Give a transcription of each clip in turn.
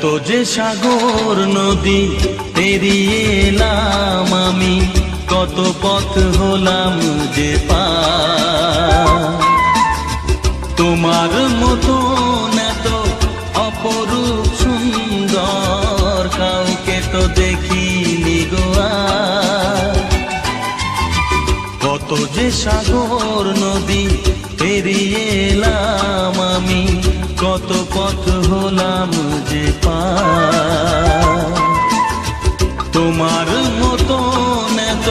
কত যে সাগর নদী পেরিয়ে এলাম আমি, কত পথ হলাম যে পার। তোমার মতো এত অপরূপ সুন্দর কাউকে তো দেখিনি গো আর। কত যে সাগর নদী পেরিয়ে এলাম আমি, কত পথ হলাম যে পার। তোমার মতো এত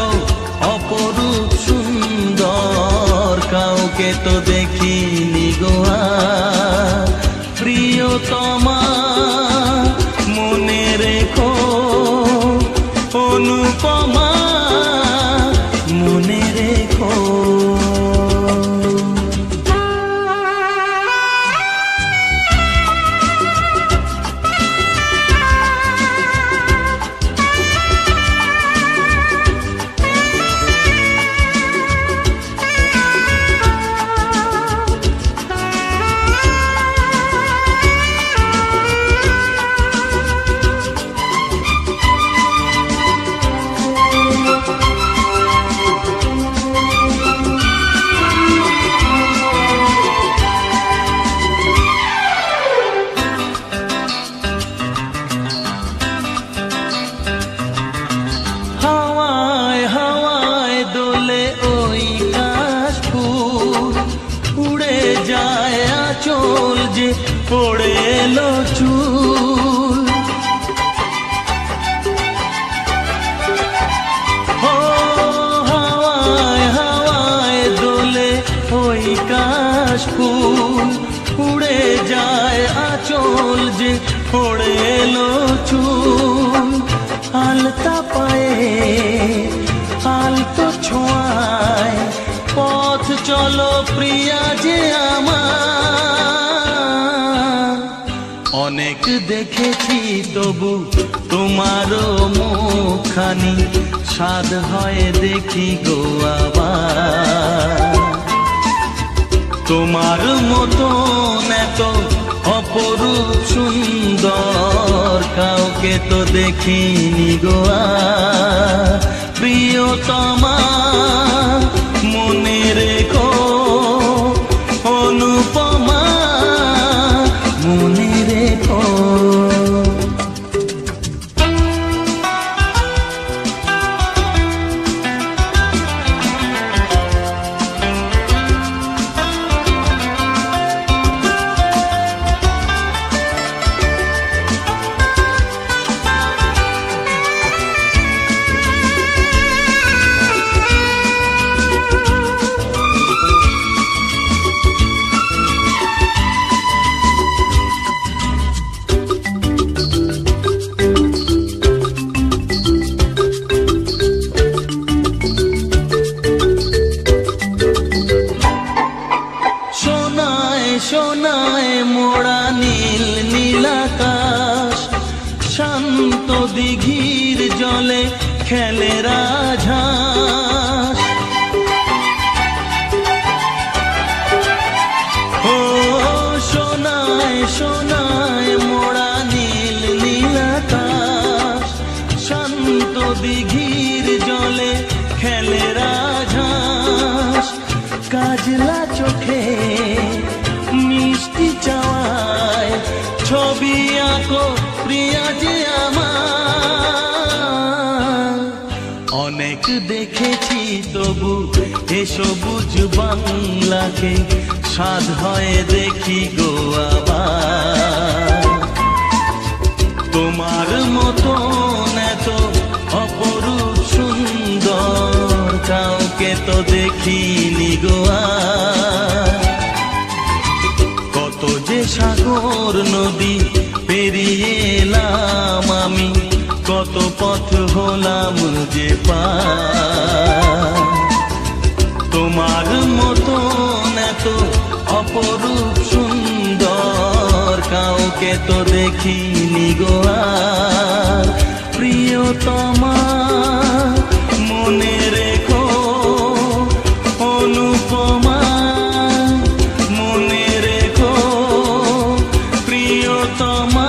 অপরূপ সুন্দর কাউকে তো দেখিনি গো আর। প্রিয়তমা মনে রেখো, অনুপমা মনে রেখো। চল যে পড়ে এলো চুল, ও হাওয়ায় হাওয়ায় দোলে ওই কাশ ফুল। উড়ে যায় আঁচল যে পড়ে এলো চুল। আলতা পায়ে আলতো ছোঁয়ায় পথ চলো প্রিয়া যে আমার। অনেক দেখেছি তবু তোমারও মুখখানি, স্বাদ হয় দেখি গো আবার। তোমার মতো এত অপরূপ সুন্দর কাউকে তো দেখিনি গো আর। প্রিয়তমা মনে রেখো, অনুপমা মনে রেখো। সোনায় মোড়া নীল নীলাকাশ, শান্ত দিঘির জলে খেলে রাজহাঁস। ও সোনায় সোনায় মোড়া নীল নীলাকাশ, শান্ত দিঘির জলে খেলে রাজহাঁস। কাজলা চোখে মিষ্টি চাওয়ায় ছবি আঁকো প্রিয়া যে আমার। অনেক দেখেছি তবু এ সবুজ বাংলাকে, স্বাদ হয় দেখি গো আবার। তোমার মতো এত অপরূপ সুন্দর কাউকে তো দেখিনি গো আর। কত যে সাগর নদী পেরিয়ে এলাম আমি, কত পথ হলাম যে পার। তোমার মতো এত অপরূপ সুন্দর কাউকে তো দেখিনি গো আর। প্রিয়তমা মনে রেখো, অনুপমা মনে রেখো। প্রিয়তমা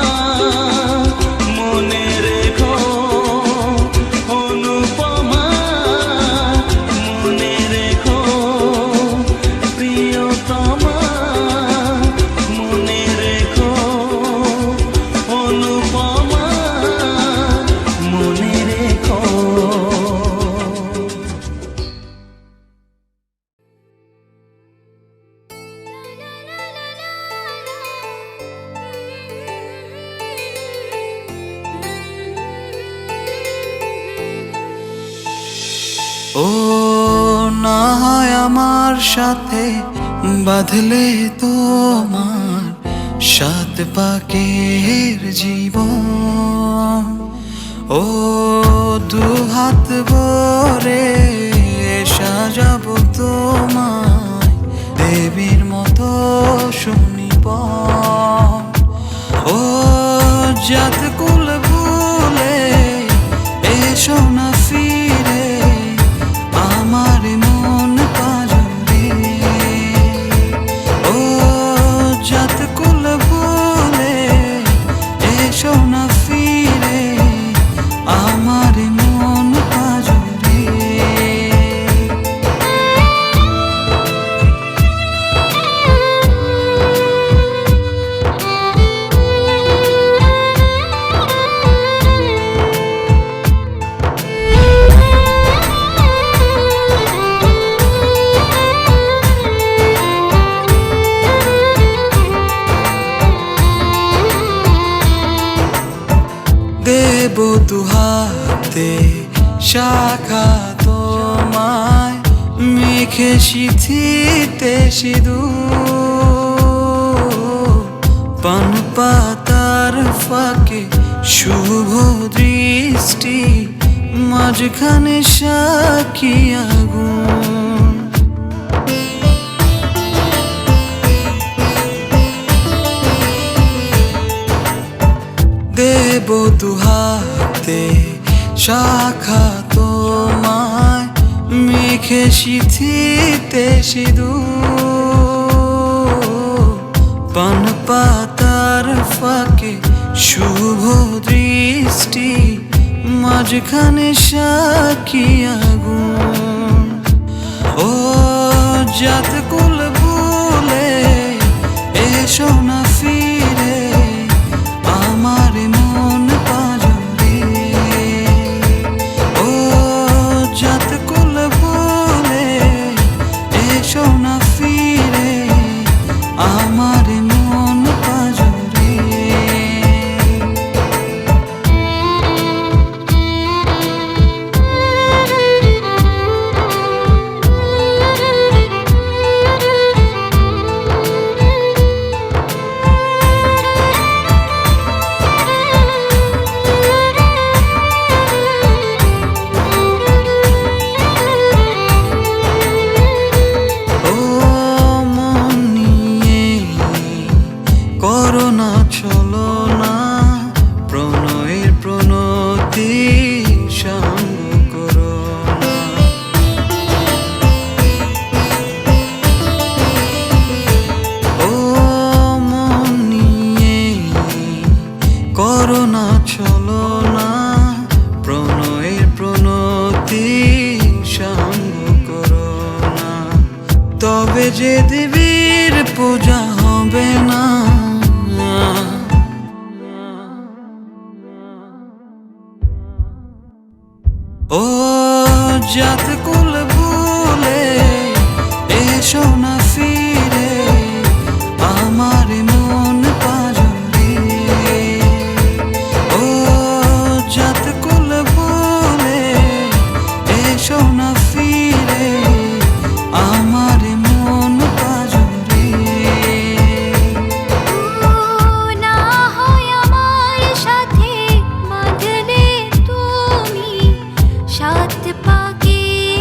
ও না হয় আমার সাথে বাঁধলে তোমার সাত পাকের জীবন, ও দু হাত ভরে সাজাবো তোমায় দেবীর মতো সুনিপন। ও জাত কুল ভুলে এসো না ফিরে আমার মন পাজরে। ও জাত কুল ভুলে এসো না ফিরে আমার মন পাজরে। দেব দুহাতে শাখা তোমায় মেখে সিথিতে সিঁদুর, পান পাতার ফাঁকে শুভ দৃষ্টি মাঝখানে সাক্ষী আগুন। দেব দুহাতে শাখা তোমায় মেখে সিথিতে সিঁদুর, পান পাতার ফাঁকে শুভ দৃষ্টি মাঝখানে সাক্ষী আগুন। ও জাত কুল ভুলে এসো না ফিরে আমার মন পাজরে। ও জাত কুল ভুলে এসো না ফিরে আমার মন পাজরে। করোনা চলো না প্রণয়ের প্রণতি সঙ্গ করো না। ও মন নিয়ে করোনা চলো না প্রণয়ের প্রণতি সঙ্গ করো না। তবে যে দেবীর পূজা হবে না, ও জাত কুল ভুলে এসো না ফিরে আমার মন পাজরে। ও জাত কুল ভুলে এসো না ফিরে আমার মন পাজরে। না হয় আমার সাথে বাঁধলে তুমি সাত পাকের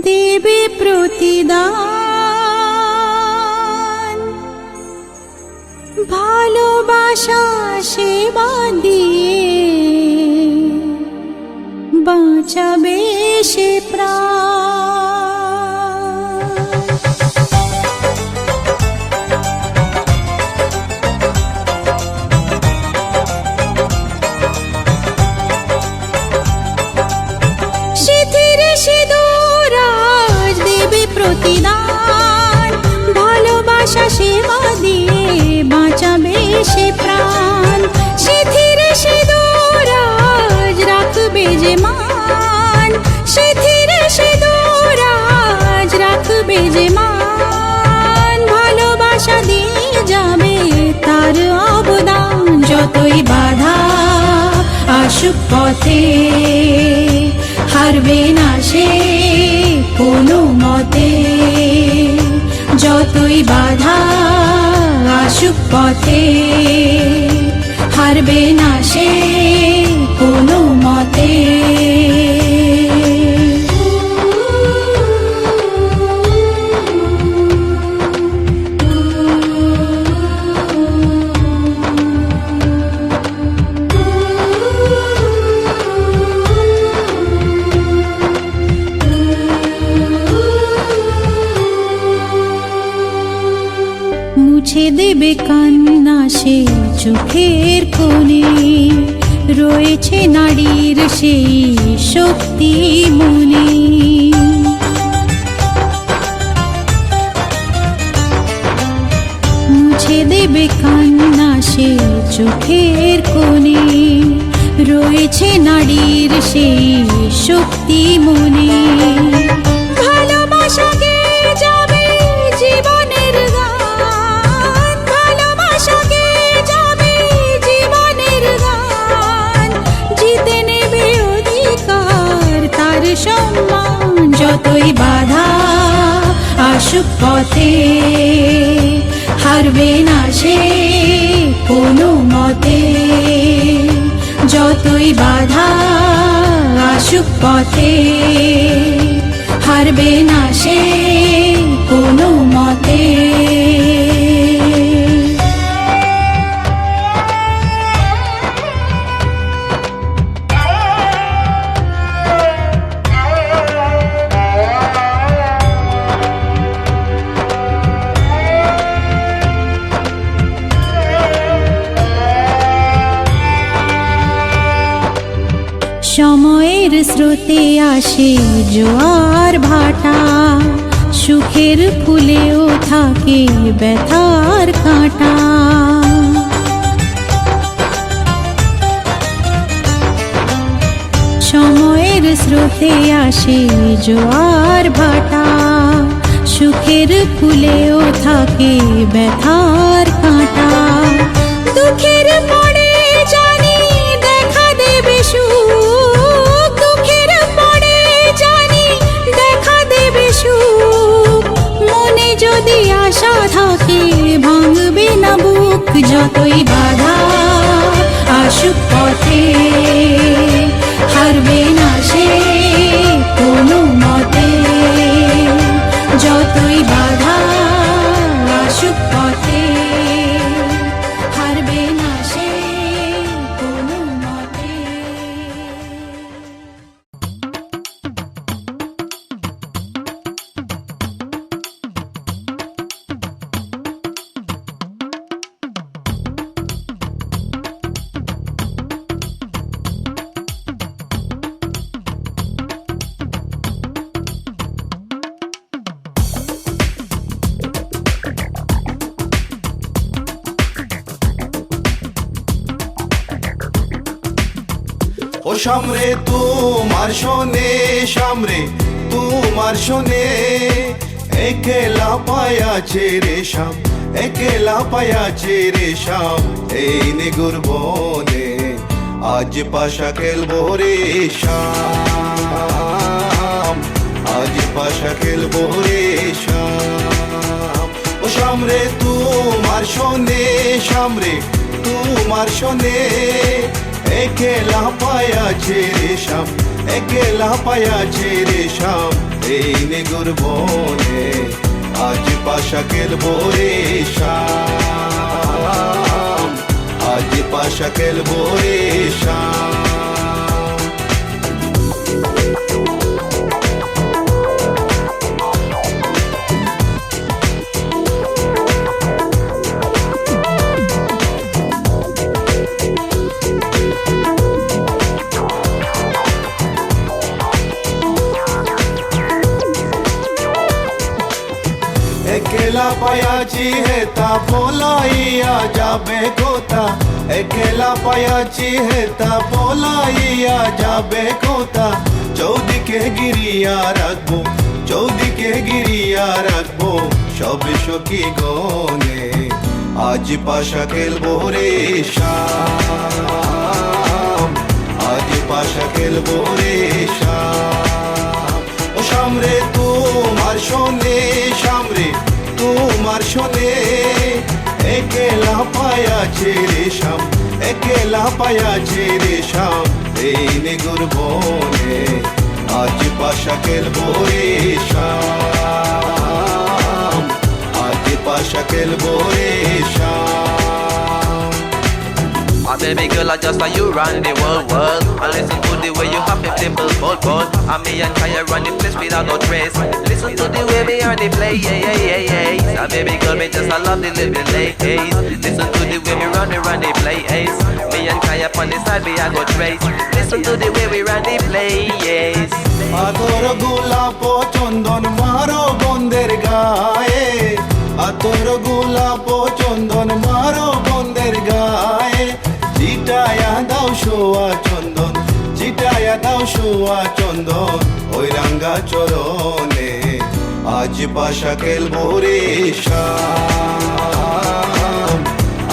দেবে প্রতিদান ভালোবাসা সেবা দিয়ে বাঁচাবে সে প্রাণ। সিঁথির সিঁদুর আজ দেবে প্রতিদান ভালোবাসা সেবা দিয়ে বাঁচাবে সে প্রাণ। সিঁথির সিঁদুর আজ রাখবে যে মান, সিঁথির সিঁদুর আজ রাখবে যে মান, ভালোবাসা দিয়ে যাবে তার অবদান। যতই বাধা আসুক পথে হারবে না সে কোনো মতে, যতই বাধা আসুক পথে হারবে না সে কোনো মতে। মুছে দেবে কান্না সে চোখের কোণে, রয়েছে নারীর সেই শক্তি মনে। মুছে দেবে কান্না সে চোখের কোণে, রয়েছে নারীর সেই শক্তি মনে। ভালোবাসাকে যাবে জীবনের গান, ভালোবাসাকে যাবে জীবনের গান, জিতে নেবে অধিকার তার সম্মান। যতই বাধা আসুক পথে হারবে না সে কোনো মতে, যতই বাধা আসুক পথে হারবে না সে কোনো মতে। সময়ের স্রোতে আসে জোয়ার ভাটা, সুখের ফুলেও থাকে ব্যথার কাঁটা। সময়ের স্রোতে আসে জোয়ার ভাটা, সুখের ফুলেও থাকে ব্যথার কাঁটা। দুঃখের পরে জানি দেখা দেবে সুখ, দুঃখের পরে জানি দেখা দেবে সুখ, মনে যদি আশা থাকে ভাঙবে না বুক। যতই বাধা আসুক পথে হারবে না সে কোনো মতে, যতই বাধা আসুক পথে হারবে না সে কোনো মতে। ও সামরে তোমার শোনে, সামরে তোমার শোনে, একলা পায়াছে রে শাম, একলা পায়াছে রে শাম, এই নিগুর বনে আজ পাশা খেলবো রে শাম, আজ পাশা খেলবো রে শাম। ও সামরে তোমার শোনে, সামরে তোমার শোনে, একলা পায়াছে রে শাম, একলা পায়াছে রে শাম এই নেগুর বনে আজ পাশা খেলবো রে শাম আজ পাশা খেলবো রে শাম একলা পায়াছি হেতা পলাইয়া যাবে কোথা একলা পায়াছি হেতা পলাইয়া যাবে কোথা চৌদিকে গিরিয়া রাখবো চৌদিকে গিরিয়া রাখবো সবে সখী গনে আজ পাশা খেলবো রে শাম আজ পাশা খেলবো রে শাম ও শাম রে তোমার শোনে শাম রে তোমার শোনে একলা পায়াছে রে শাম একলা পায়াছে রে শাম এই নেগুর বনে আজ পাশা খেলবো রে শাম আজ পাশা খেলবো রে শাম Oh baby girl, I just saw you run the world. I listen to the way you hop and flip ball. And me and Kaya run the place without no trace. Listen to the way we on the play, yeah. So baby girl, me just I love the little ladies. Listen to the way we run the play, Me and Kaya on the side, we I go trace. Listen to the way we run the play, yes. আতর গোলাপ চন্দন মারো বন্দের গায়ে আতর গোলাপ চন্দন মারো বন্দের গায়ে চিটায়া দাও শোয়া চন্দন চিটায়া দাও শোয়া চন্দন ওই রাঙ্গা চরণে আজ পাশা খেলবো রে শাম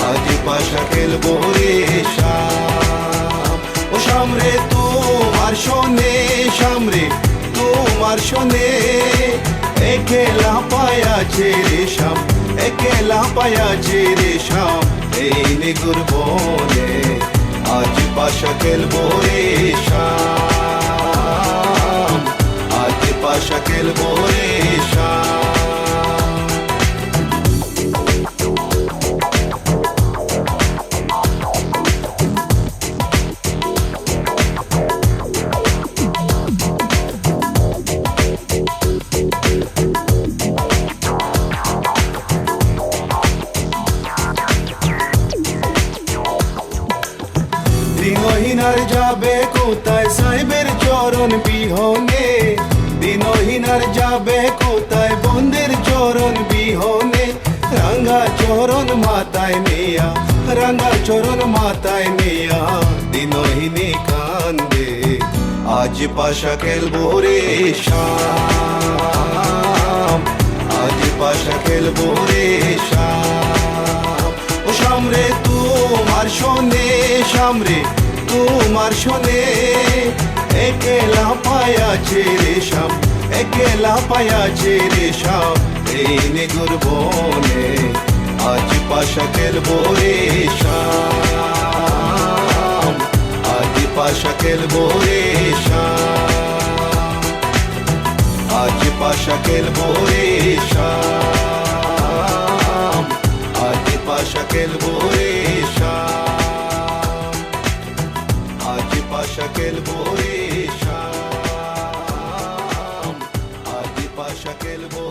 আজ পাশা খেলবো রে শাম ও শাম রে তোমার শোনে শাম রে তোমার শোনে একলা পায়াছে রে শাম একলা পায়াছে রে শাম এই নেগুর বনে আজ পাশা খেলবো রে শাম আজ পাশা খেলবো রে শাম দিনহীনার যাবে কোথায় সাহেবের চরণ বিহনে দিনহীনার যাবে কোথায় বন্দের চরণ বিহনে রাঙ্গা চরণ মাথায় নিয়া রাঙ্গা চরণ মাথায় নিয়া দিনহীনি কান্দে আজ পাশা খেলবো রে শাম আজ পাশা খেলবো রে শাম ও শাম রে তোমার শোনে শাম রে তোমার শোনে একলা পায়াছে রে শাম একলা পায়াছে রে শাম এই নেগুর বনে আজ পাশা খেলবো রে শাম আজ পাশা খেলবো রে শাম আজ পাশা খেলবো রে শাম আজ পাশা খেলবো রে শাম আজ পাশা খেলবো রে শাম আজ পাশা খেলবো